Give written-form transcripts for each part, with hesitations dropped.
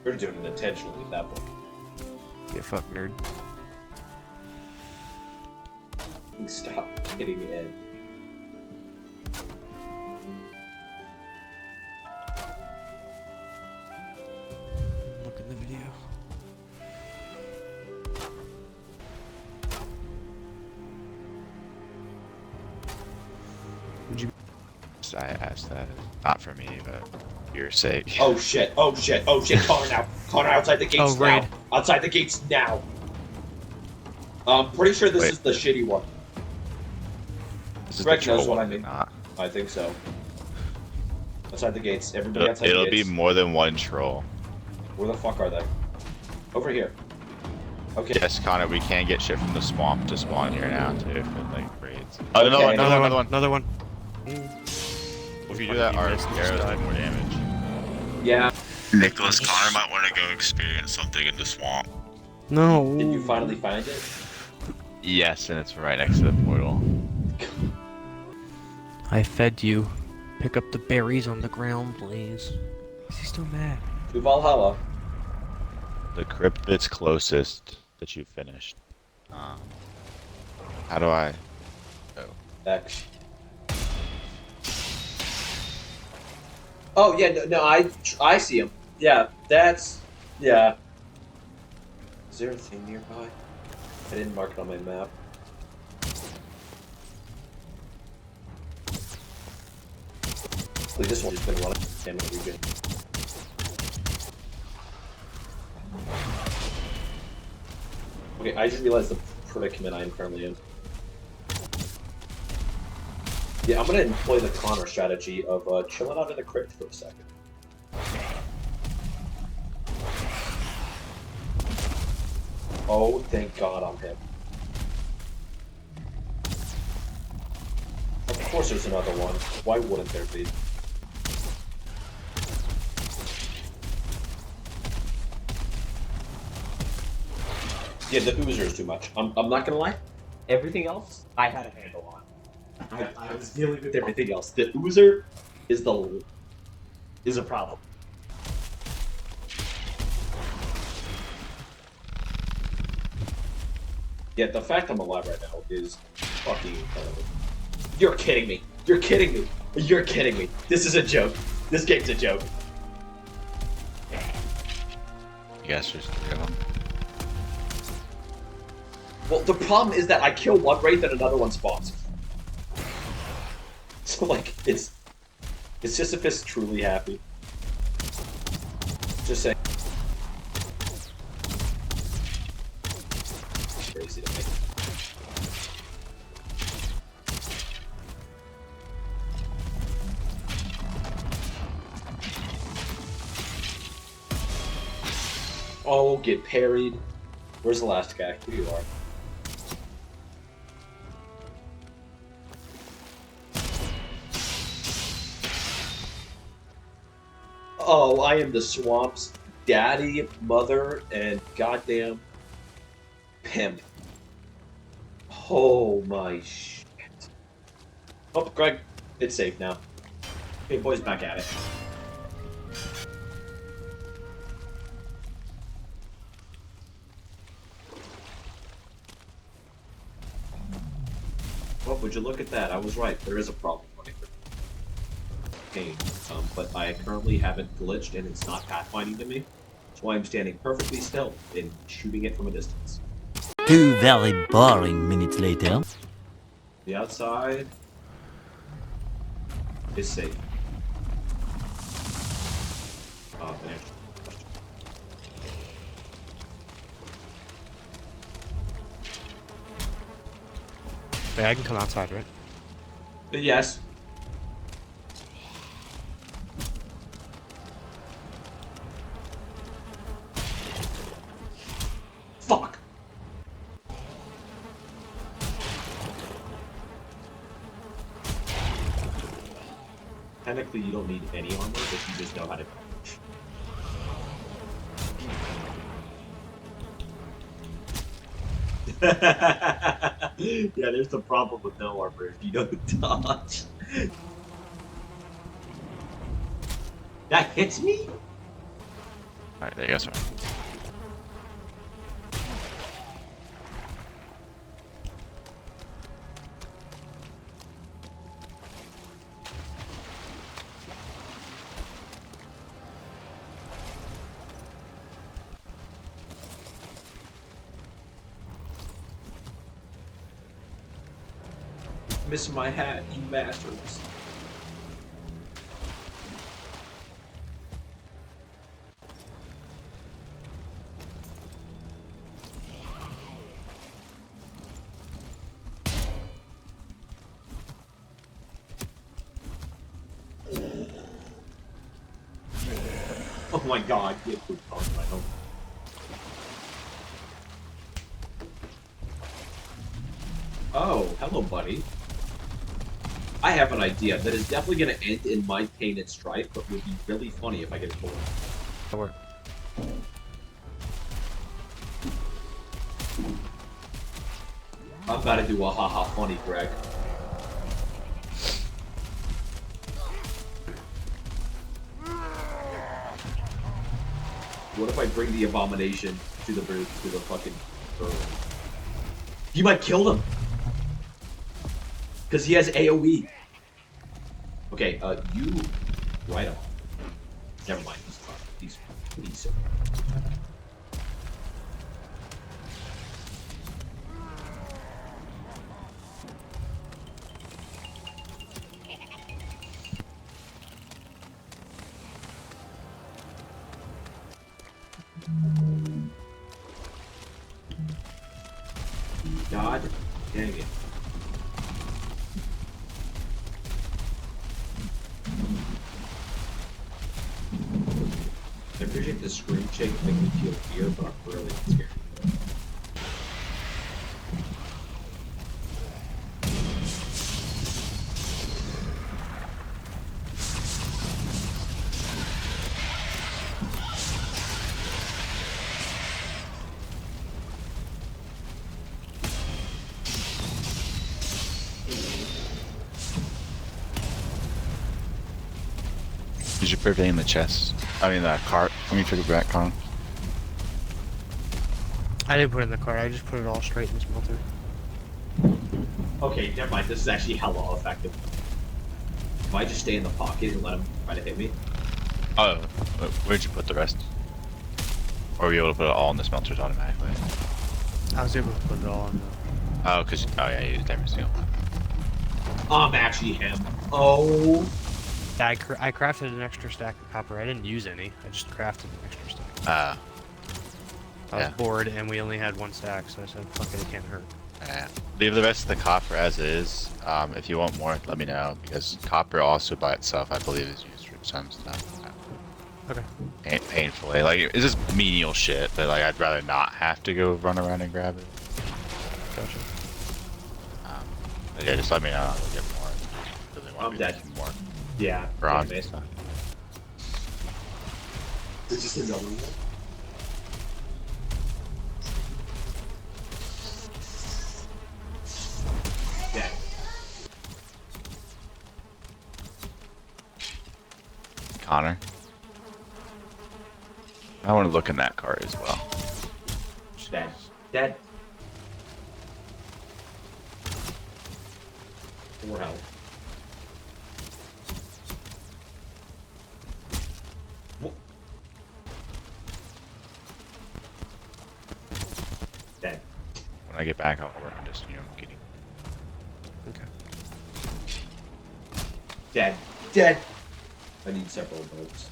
You're doing it intentionally at that point. You fuck nerd. Stop hitting me in. Look in the video. Would you? I asked that. Not for me, but for your sake. Oh shit, oh shit, oh shit, Connor now. Connor outside the gates now. raid. Outside the gates now. I'm pretty sure this is the shitty one. This is Greg the knows troll what I one, mean. not. I think so. Outside the gates. Everybody outside the It'll gates. be more than one troll. Where the fuck are they? Over here. Okay. Yes, Connor, we can get shit from the swamp to spawn here now too, for like raids. Oh, Okay. another one. If you do that, our arrows do more damage. Yeah. Nicholas, Connor might want to go experience something in the swamp. No. Did you finally find it? Yes, and it's right next to the portal. I fed you. Pick up the berries on the ground, please. Is he still mad? To Valhalla. The crypt that's closest that you finished. How do I? Oh. X. Oh yeah, no, I see him. Yeah, that's yeah. Is there a thing nearby? I didn't mark it on my map. Like this one's been running. Damn it, we good. Okay, I just realized the predicament I am currently in. Yeah, I'm gonna employ the Connor strategy of chilling out in the crypt for a second. Oh, thank God I'm him. Of course there's another one. Why wouldn't there be? Yeah, the Oozer is too much. I'm not gonna lie. Everything else, I had a handle on. I was dealing with everything else. The Oozer is a problem. Yeah, the fact I'm alive right now is fucking incredible. You're kidding me. You're kidding me. You're kidding me. This is a joke. This game's a joke. You guys just go. Well, the problem is that I kill one wraith and another one spawns. So like, it's Sisyphus truly happy. Just saying. Crazy to me. Oh, get parried. Where's the last guy? Here you are. Oh, I am the swamp's daddy, mother, and goddamn pimp. Oh my shit. Oh, Greg, it's safe now. Okay, boys, back at it. Well, would you look at that? I was right. There is a problem. But I currently haven't glitched and it's not pathfinding to me. That's why I'm standing perfectly still and shooting it from a distance. 2 very boring minutes later. The outside is safe. Finished. Wait, I can come outside, right? Yes. Fuck! Technically, you don't need any armor if you just know how to... Yeah, there's the problem with no armor if you don't dodge. That hits me? Alright, Alright, there you go, sir. Miss my hat, you bastards. Oh my god, get food on my home. Oh, hello, buddy. I have an idea that is definitely going to end in my pain and strife, but would be really funny if I get it forward. Or I'm about to do a haha funny, Greg. What if I bring the abomination to the fucking bird? You might kill him! Because he has AoE. Okay, you... Right on. Never mind, he's God dang it. I appreciate the screen check making me feel fear, but I'm really scared. Did you put everything in the chest? I mean, that cart. When you took it back, Con. I didn't put it in the cart. I just put it all straight in the smelter. Okay, never mind. This is actually hella effective. If I just stay in the pocket and let him try to hit me. Oh, where'd you put the rest? Or were you able to put it all in the smelters automatically? I was able to put it all in the... Oh, cause yeah, you used every single one. I'm actually him. Oh. Yeah, I crafted an extra stack of copper. I didn't use any. I just crafted an extra stack. I was yeah. bored, and we only had one stack, so I said, fuck it, it can't hurt. Leave the rest of the copper as is. If you want more, let me know, because copper also by itself, I believe, is used for some stuff. Okay. Painfully, like it's just menial shit, but like I'd rather not have to go run around and grab it. Gotcha. But yeah, just let me know. I'll get more. Really want I'm me dead. to get more Yeah. bronze Yeah, and stuff. There's just another one. Yeah. Connor, I want to look in that cart as well. Dead. Dead. 4 health. Dead. When I get back, I'll work on just getting. Okay. Dead. Dead. I need several votes.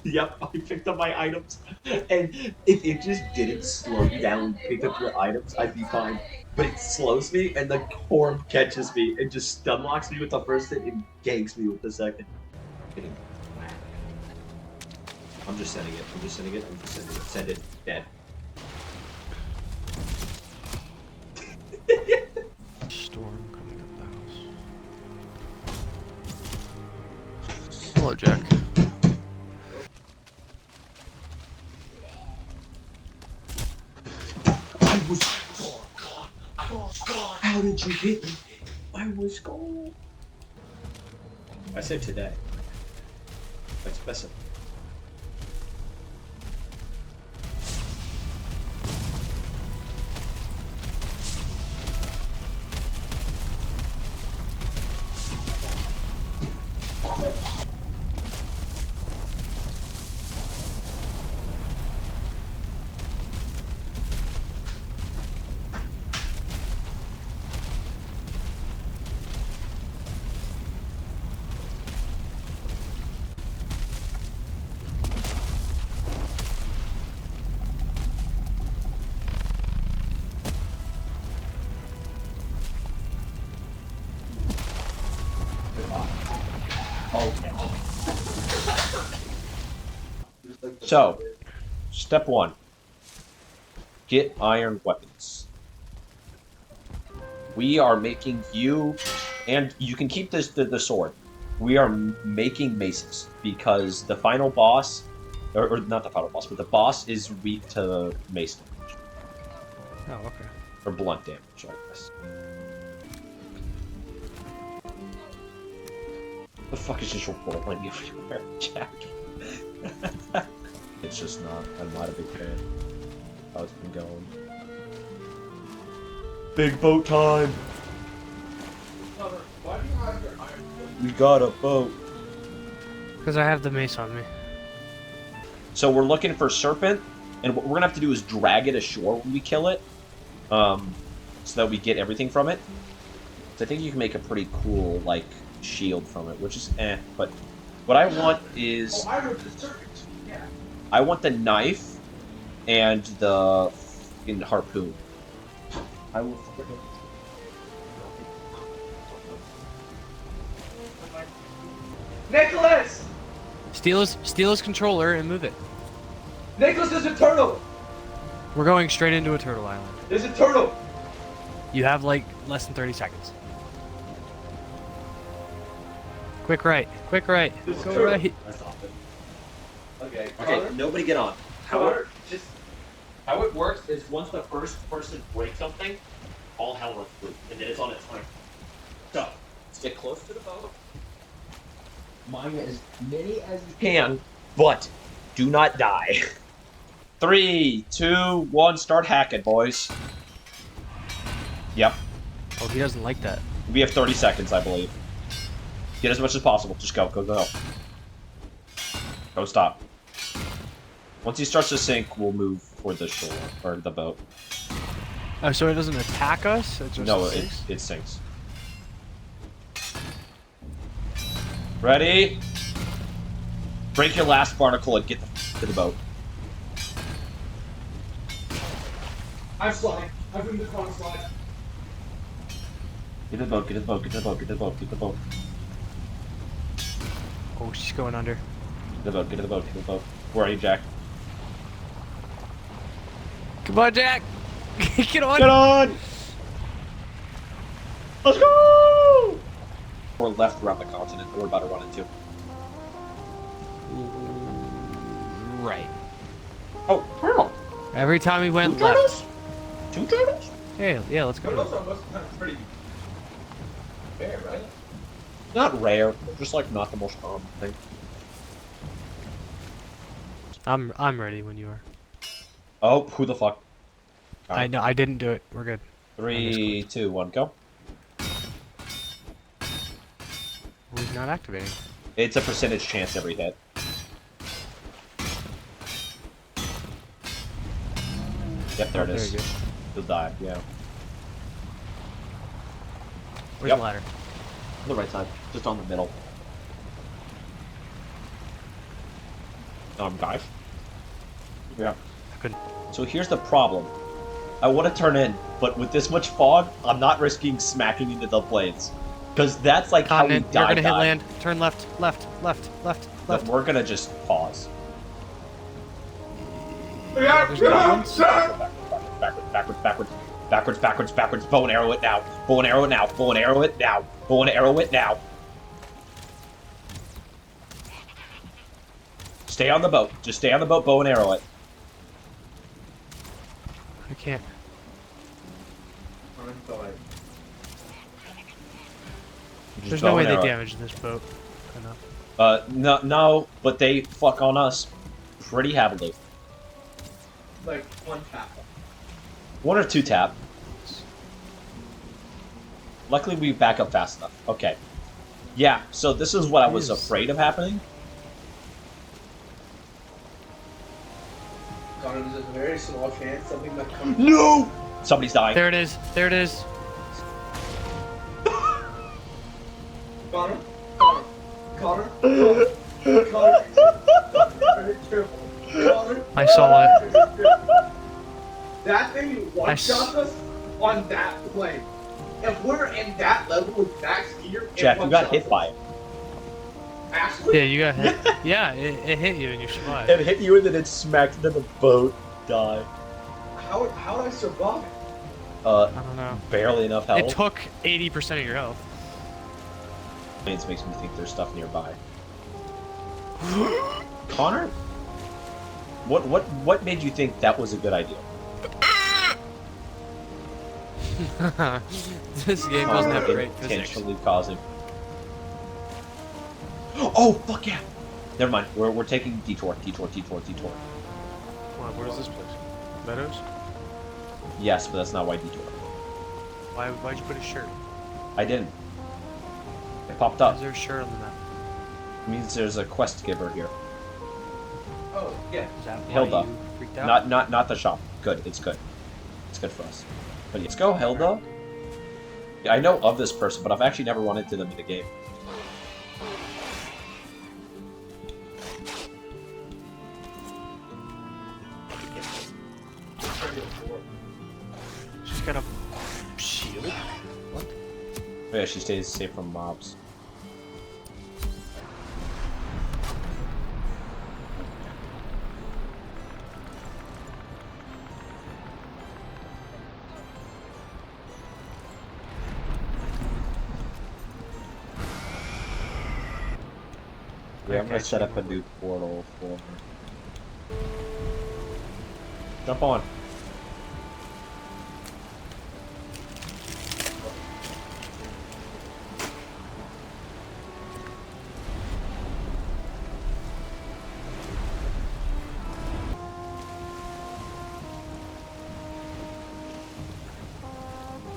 Yep, I picked up my items. And if it just didn't slow me down and pick up your items, I'd be fine. But it slows me, and the corn catches me, and just stun locks me with the first hit and ganks me with the second. I'm just sending it. I'm just sending it. I'm just sending it. Send it. Dead. Storm coming up the house. Hello, Jack. I was How did you hit me? I was gone. I said today. That's Listen. So, step 1. Get iron weapons. We are making you, and you can keep the sword. We are making maces because the final boss, or not the final boss, but the boss is weak to mace damage. Oh, okay. Or blunt damage, I guess. The fuck is just rolling everywhere, Jack? It's just not. I'm not a big fan. How it's been going. Big boat time! We got a boat. Because I have the mace on me. So we're looking for serpent, and what we're gonna have to do is drag it ashore when we kill it, so that we get everything from it. So I think you can make a pretty cool like shield from it, which is but what I want is I want the knife and the fucking harpoon. I will. Nicholas! Steal his controller and move it. Nicholas, there's a turtle! We're going straight into a turtle island. There's a turtle! You have like less than 30 seconds. Quick right. Quick right. There's Go a turtle. right. I stopped it. Okay, Okay, nobody get on. Connor, How it works is once the first person breaks something, all hell runs loose, and then it's on its time. So, get close to the boat. Mine as many as you can, but do not die. 3, 2, 1, start hacking, boys. Yep. Oh, he doesn't like that. We have 30 seconds, I believe. Get as much as possible. Just go, go, go. Go, stop. Once he starts to sink, we'll move toward the shore, or the boat. Oh, so it doesn't attack us? It just No, sinks? it sinks. Ready? Break your last barnacle and get to the boat. I'm sliding. I'm doing the Connor slide. Get to the boat, get to the boat, get to the boat, get to the boat, get to the boat. Oh, she's going under. Get to the boat, get to the boat, get to the boat. Where are you, Jack? Come on, Jack! Get on! Get on! Let's go! We're left around the continent that we're about to run into. Right. Oh, turtle! Every time we went 2 left. turtles? 2 turtles? Yeah, let's Turtles go. are most pretty fair, right? Not rare, just like not the most common thing. I'm ready when you are. Oh, who the fuck? I know, I didn't do it. We're good. 3, 2, 1, go. We're not activating. It's a percentage chance every hit. Yep, there it There is. you go. You'll die, yeah. Where's Yep. the ladder? On the right side, just on the middle. Guys. Yeah. I couldn't. So here's the problem. I want to turn in, but with this much fog, I'm not risking smacking into the blades. Because that's like how we Continent, you're die. gonna hit land. Turn left, left, left, left, But left. we're gonna just pause. There's no ones. Backwards. Bow and arrow it now. Bow and arrow it now. Bow and arrow it now. Bow and arrow it now. Stay on the boat. Just stay on the boat. Bow and arrow it. I can't. Just There's bow no way and they arrow it. damaged this boat enough. No, but they fuck on us pretty heavily. Like, one tap. 1 or 2 tap. Luckily, we back up fast enough. Okay. Yeah, so this is what I was afraid of happening. Connor, there's a very small chance something might come. No! Somebody's dying. There it is. There it is. Connor? Connor? Connor? Connor? Connor? Very careful. Connor? I saw it. That thing one-shot us on that plane. If we're in that level with max gear, Jack, you got hit by it. Actually? Yeah, you got hit. Yeah, it hit you and you survived. It hit you and then it smacked into the boat. Die. How did I survive? I don't know. Barely enough health. It took 80% of your health. It makes me think there's stuff nearby. Connor? What made you think that was a good idea? This game doesn't have great physics. Intentionally causing. Oh fuck yeah! Never mind. We're taking detour. Wow, where's this place? Meadows? Yes, but that's not why detour. Why'd you put a shirt? I didn't. It popped up. Is there a shirt on the map? It means there's a quest giver here. Oh, yeah. Is that why Hilda. you freaked out? Not the shop. Good. It's good. It's good for us. But let's go, Hilda. Yeah, I know of this person, but I've actually never run into them in the game. She's got a shield? What? Oh, yeah, she stays safe from mobs. Yeah, I'm gonna set up a new portal for her. Jump on.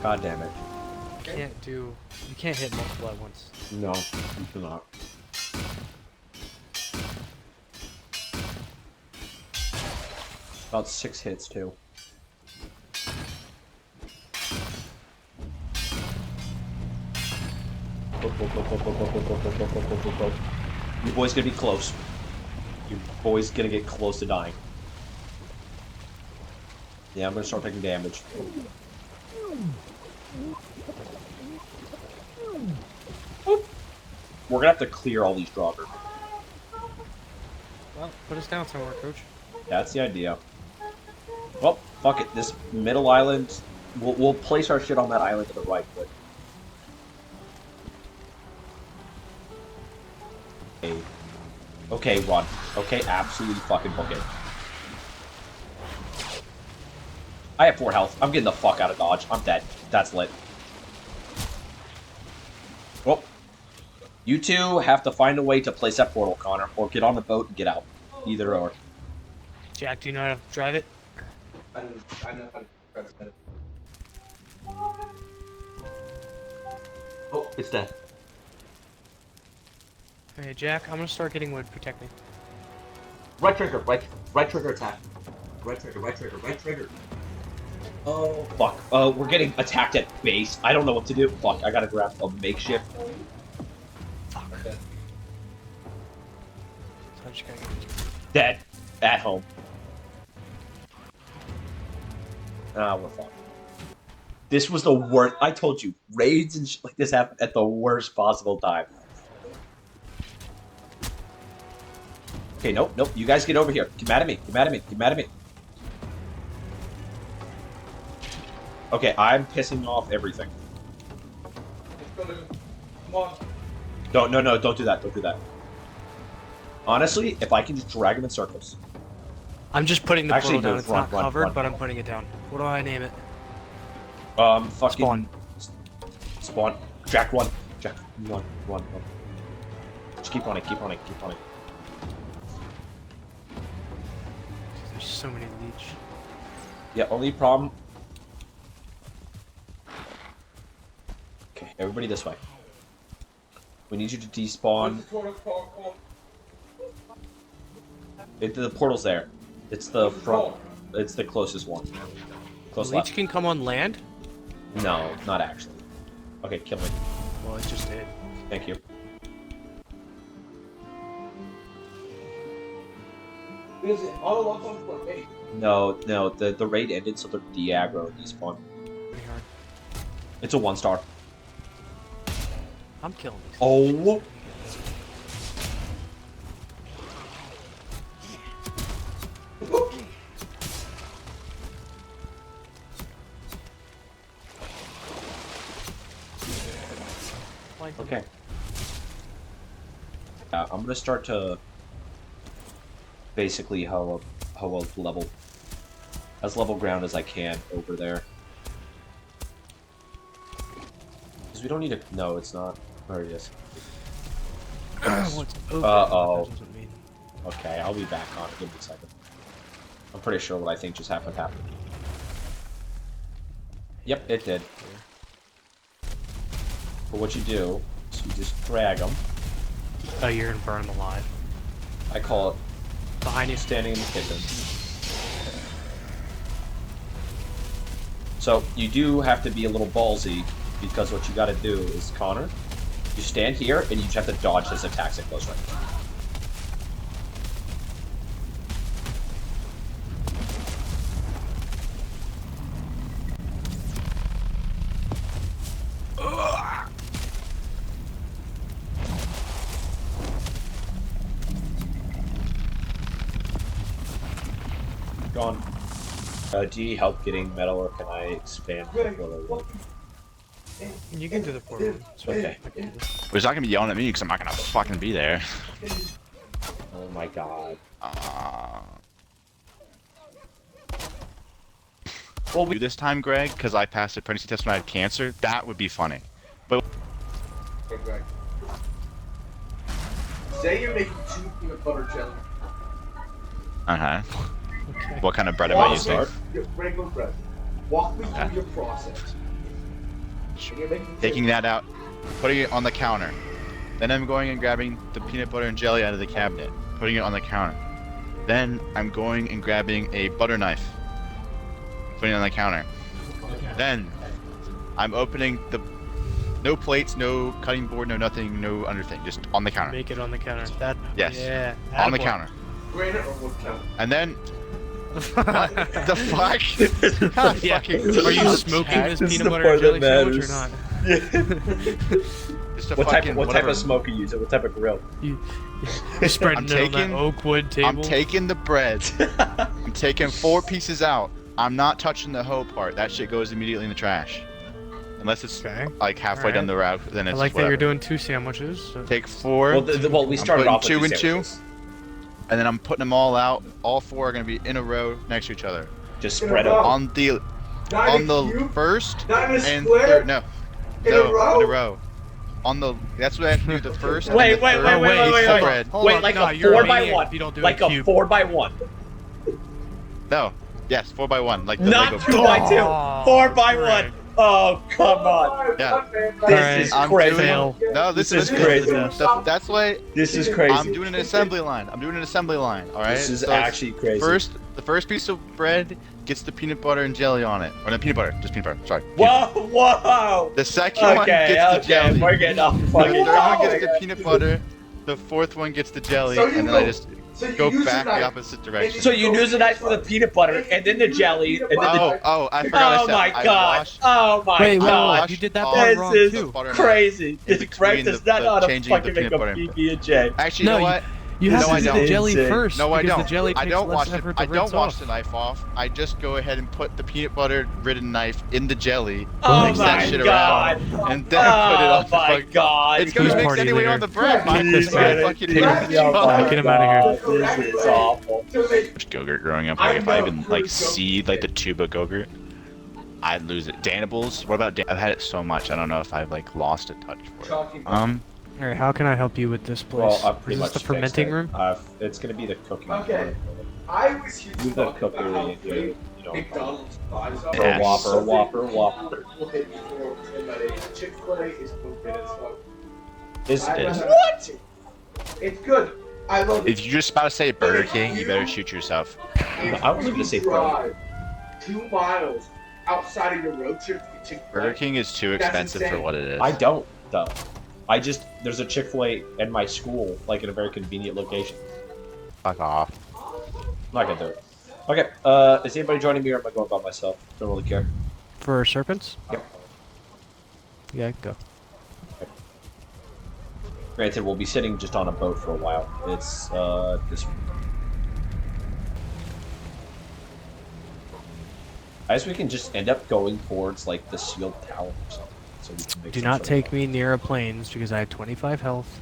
God damn it. You can't hit multiple at once. No, you cannot. About 6 hits too. You boys gonna be close. You boys gonna get close to dying. Yeah, I'm gonna start taking damage. Oop. We're gonna have to clear all these Draugr. Well, put us down somewhere, coach. That's the idea. Well, fuck it. This middle island, we'll place our shit on that island to the right, but... Okay, run. Okay, absolutely fucking book it. I have 4 health. I'm getting the fuck out of Dodge. I'm dead. That's lit. Well, you two have to find a way to place that portal, Connor, or get on the boat and get out. Either or. Jack, do you know how to drive it? I know how to press it. Oh, it's dead. Okay, Jack, I'm gonna start getting wood. Protect me. Right trigger attack. Right trigger. Oh, fuck. We're getting attacked at base. I don't know what to do. Fuck, I gotta grab a makeshift. Fuck. So I just gotta get Dead. At home. Ah, we're fucked. This was the worst. I told you, raids and shit like this happen at the worst possible time. Okay, nope. You guys get over here. Get mad at me. Okay, I'm pissing off everything. Come on. Don't do that. Honestly, if I can just drag them in circles. I'm just putting the Actually, portal down. no, It's run, not run, covered, run. but I'm putting it down. What do I name it? Fucking... Spawn. Spawn. Jack, run. Jack, run. Just keep on it, keep on it, keep on it. There's so many leech. Yeah, only problem. Okay, everybody this way. We need you to despawn. The portal's there. It's the front. It's the closest one. Close Leech left. can come on land? No, not actually. Okay, kill me. Well, it just did. Thank you. No, the raid ended, so they're de-aggro and despawn. Pretty hard. It's a 1-star. I'm killing these. Oh! Okay. I'm gonna start to basically hoe up level as level ground as I can over there. Because we don't need to. No, it's not. There it is. Uh-oh. Okay, I'll be back on. Give me a second. I'm pretty sure what I think just happened. Yep, it did. But what you do is you just drag them. Oh, you're gonna burn them alive. I call it Behind you. standing in the kitchen. So you do have to be a little ballsy because what you got to do is, Connor, you stand here and you just have to dodge his attacks at close range. Gone. Do you help getting metal, or can I expand the portal? You can do the portal. It's Okay. But he's not gonna be yelling at me because I'm not gonna fucking be there. Oh my god. Well, we do this time, Greg, because I passed a pregnancy test when I had cancer. That would be funny. But Hey, Greg. Say you're making 2 peanut butter jelly. Okay. what kind of bread am I using? Regular bread. Walk me through your process. You're making Taking that out, putting it on the counter. Then I'm going and grabbing the peanut butter and jelly out of the cabinet, putting it on the counter. Then I'm going and grabbing a butter knife, putting it on the counter. Then I'm opening the no plates, no cutting board, no nothing, no underthing, just on the counter. Make it on the counter. That. Yes. Yeah. On the attaboy. counner. granite or wood counter. And then what the fuck? Yeah. Are you smoking this This is peanut the butter part and jelly that sandwich or not? Just a What type fucking of whatever. smoke you use? What type of grill? You're spreading it on that oak wood table. I'm taking the bread. I'm taking 4 pieces out. I'm not touching the hoe part. That shit goes immediately in the trash. Unless it's Okay. like halfway Alright. down the route, then I it's like that whatever. you're doing 2 sandwiches. So. Take 4. Well, we started putting off with 2 two and 2, sandwiches. and then I'm putting them all out. All 4 are gonna be in a row next to each other. Just spread them. On the Not in a the cube? first Not in a and square? third. No. In a row? In a row. On the that's what I have to do. The first. and Wait, the wait, third wait, wait, piece wait, of wait. bread. Hold Wait, on, like no, a you're 4 a by maniac 1. if you don't do Like a a cube. 4 by 1. No. Yes, 4 by 1. Like the Not Lego 2 by 2. Oh, 4 by Greg. 1. Oh, come on. Yeah. This is I'm crazy. Fail. No, This this is crazy. That's why This is crazy. I'm doing an assembly line. I'm doing an assembly line. All right. This is So it's actually crazy. the first piece of bread gets the peanut butter and jelly on it. Or not peanut butter, just peanut butter. Sorry. Whoa, whoa. The second one gets the jelly. We're getting off the The fucking third one topic. gets the peanut butter. The 4th one gets the jelly, So you and then I go- just So you go use back a knife. the opposite direction. So you use a knife for the peanut butter, and then the jelly, and then the... I forgot. Oh my I god! washed Oh my Wait, god! washed you did that all part This wrong is too. butter crazy. in Greg between does the- not know how to changing the fucking make peanut a butter and PB&J. Actually, No, you know you- what? You have No, to I do don't. the jelly Insane. first. No, I because don't. The jelly I takes don't less wash it. effort I to don't rinse wash off. the knife off. I just go ahead and put the peanut butter ridden knife in the jelly, Oh mix that my shit god! around, and then put it Oh on the my fucking. god! It's gonna Who's mix party anyway leader? on the bread. Please This get guy it. fucking Please hates get it. each other. Get him out of here. This is awful. Gogurt growing up, like if I even like see like the tube of Gogurt, I'd lose it. Danables, what about I've had it so much, I don't know if I've like lost a touch for it. Alright, how can I help you with this place? Well, I pretty Is much this the fermenting room? It's gonna be the cooking Okay. room. I was here to Move the talk about cookery how in here, great you know. McDonald's fries are. For Yes. Whopper. Chick-fil-A is stupid as fuck. Is I'd it? rather- What? It's good. I love it. If you're just about to say Burger King, you better shoot yourself. If I was gonna you say drive 2 miles outside of your road trip to get Chick-fil-A, Burger King is too That's expensive for insane. what it is. I don't though. There's a Chick-fil-A in my school, like in a very convenient location. Fuck off. I'm not gonna do it. Okay, is anybody joining me or am I going by myself? Don't really care. For serpents? Yep. Yeah, go. Granted, we'll be sitting just on a boat for a while. It's, this one. I guess we can just end up going towards, like, the sealed tower or something. So we can make Do some not sort take of- me near a plains because I have 25 health.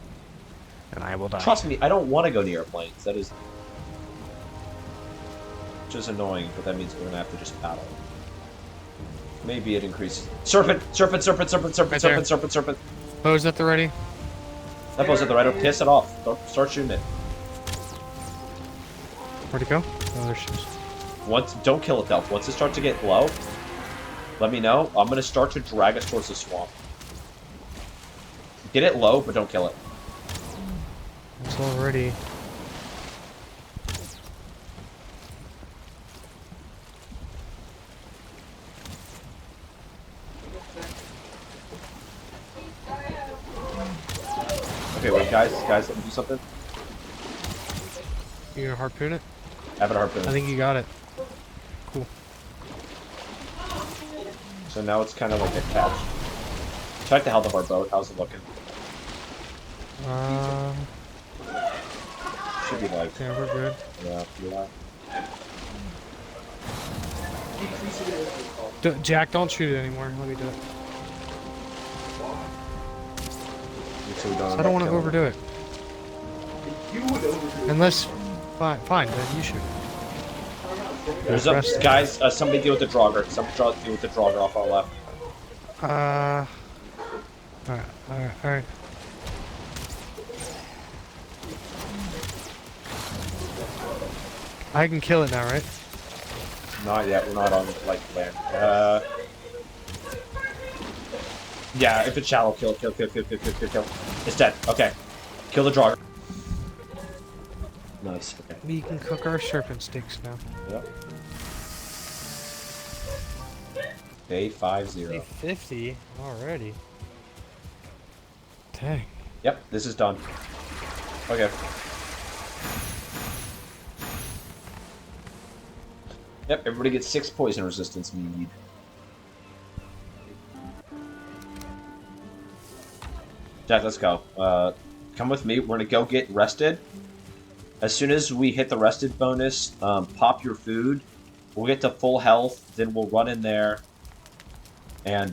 And I will die. Trust me, I don't want to go near airplanes. That is... Which is annoying, but that means we're gonna have to just battle. Maybe it increases... Serpent! Serpent! Serpent! Serpent! Serpent! Right Serpent! there. Serpent! Serpent! Bows at the ready. That goes at the right. Don't piss it off. Don't start shooting it. Where'd it go? Oh, there she is. Don't kill it though. Once it starts to get low, let me know. I'm gonna start to drag us towards the swamp. Get it low, but don't kill it. It's already. Okay, wait, guys, let me do something. You gonna harpoon it? Have it harpoon. I think you got it. Cool. So now it's kind of like a catch. Check the health of our boat. How's it looking? Should be like. Yeah, we're good. Yeah. Jack, don't shoot it anymore. Let me do it. So we don't I don't want to overdo it. you would overdo it. Unless, fine, then you shoot. There's a Rest. guys. Somebody deal with the Draugr. Somebody deal with the Draugr off our left. Alright. I can kill it now, right? Not yet. We're not on like land. Yeah. If it's shallow, kill. It's dead. Okay. Kill the Draugr. Nice. Okay. We can cook our serpent steaks now. Yep. Day 50. 50 already. Dang. Yep, this is done. Okay. Yep, everybody gets 6 poison resistance mead. Jack, let's go. Come with me. We're gonna go get rested. As soon as we hit the rested bonus, pop your food. We'll get to full health, then we'll run in there. And,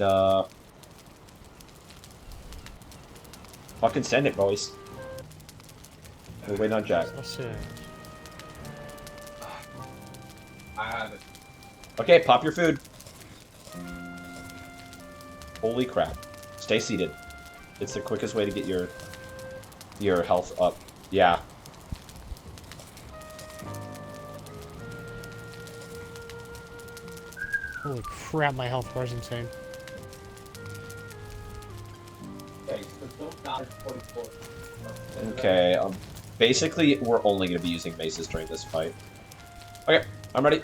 fucking send it, boys. We're waiting on Jack. Let's see. I have it. Okay, pop your food. Holy crap. Stay seated. It's the quickest way to get your health up. Yeah. Holy crap, my health bar is insane. Okay, basically, we're only going to be using maces during this fight. Okay, I'm ready.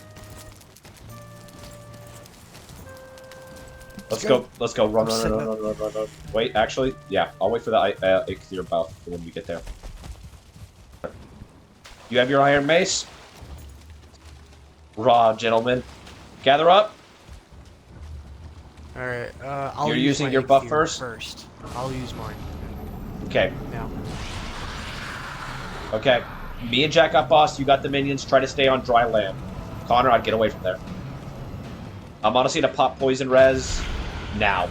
Let's go. Run. Wait, actually, yeah, I'll wait for the clear buff for when we get there. You have your iron mace? Raw, gentlemen. Gather up. Alright, You're using your buff first? I'll use mine. Okay. Now. Okay. Me and Jack got boss. You got the minions. Try to stay on dry land. Connor, I'd get away from there. I'm honestly gonna pop poison res now.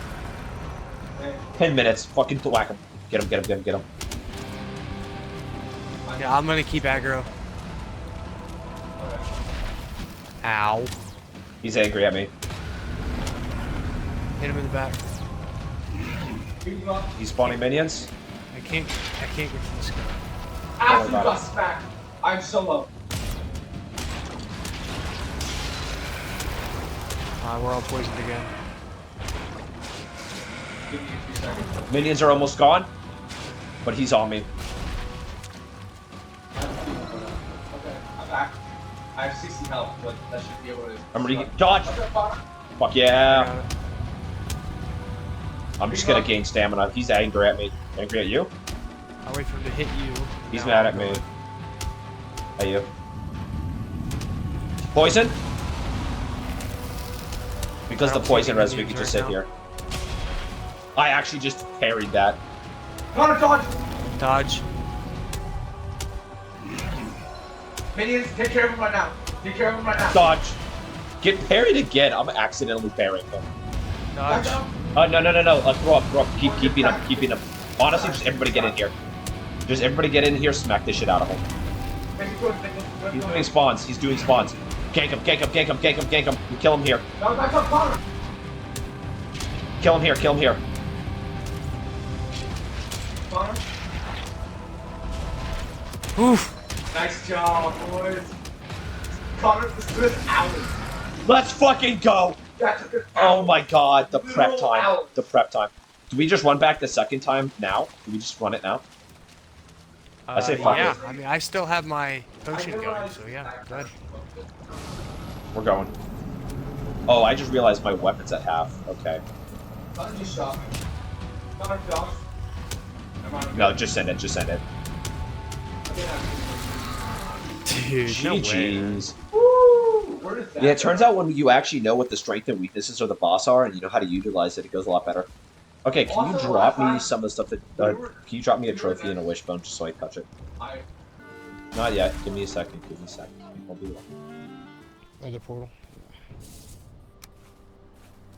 10 minutes. Fucking whack him. Get him. Yeah, I'm gonna keep aggro. Ow. He's angry at me. Hit him in the back. He's spawning minions. I can't get to this guy. After got smacked. I'm so low. We're all poisoned again. Give me a few seconds. Minions are almost gone, but he's on me. Okay, I'm back. I have 60 health, but that should be able to. I'm gonna dodge. Okay, fine. Fuck yeah. I'm just gonna gain stamina. He's angry at me. Angry at you? I'll wait for him to hit you. He's Now mad I'll at go me. in. At you. Poison? Because the poison res, we could just sit here. I actually just parried that. Connor, dodge! Dodge. Minions, take care of him right now. Take care of him right now. Dodge. Get parried again. I'm accidentally parrying him. Dodge. No. Throw up. Keep keeping up. Honestly, just everybody get in here. Just everybody get in here, smack this shit out of him. He's doing spawns. Gank him. You kill him here. No, back up, Connor. Kill him here. Connor. Oof. Nice job, boys. Connor, this took us hours. Let's fucking go. That took us Oh hours. my god, the prep Literal time. hours. The prep time. Do we just run back the second time now? Do we just run it now? I say fuck yeah. it. I mean, I still have my potion going, so yeah, good. We're going. Oh, I just realized my weapon's at half. Okay. Connor, just shot me. Connor, dodge. No, just send it. Dude, no way. GG's. Woo! Where is that? Yeah, it turns out when you actually know what the strength and weaknesses of the boss are, and you know how to utilize it, it goes a lot better. Okay, can you Also, drop me I- some of the stuff that? Can you drop me a trophy and a wishbone just so I touch it? Not yet. Give me a second. I'll do one. Other portal.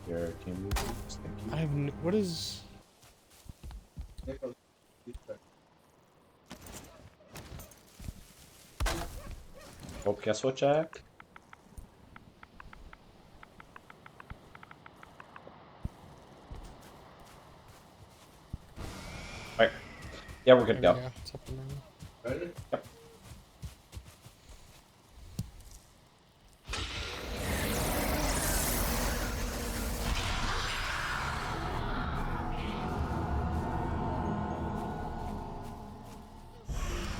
Here, can you? Thank you. I have what is? Oh, guess what, Jack? Alright. Yeah, we're good to go. It's up and running. Ready? Yep.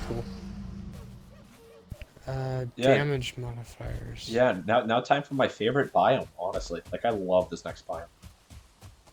Cool. Yeah. Damage modifiers. Yeah, now time for my favorite biome, honestly. Like, I love this next biome.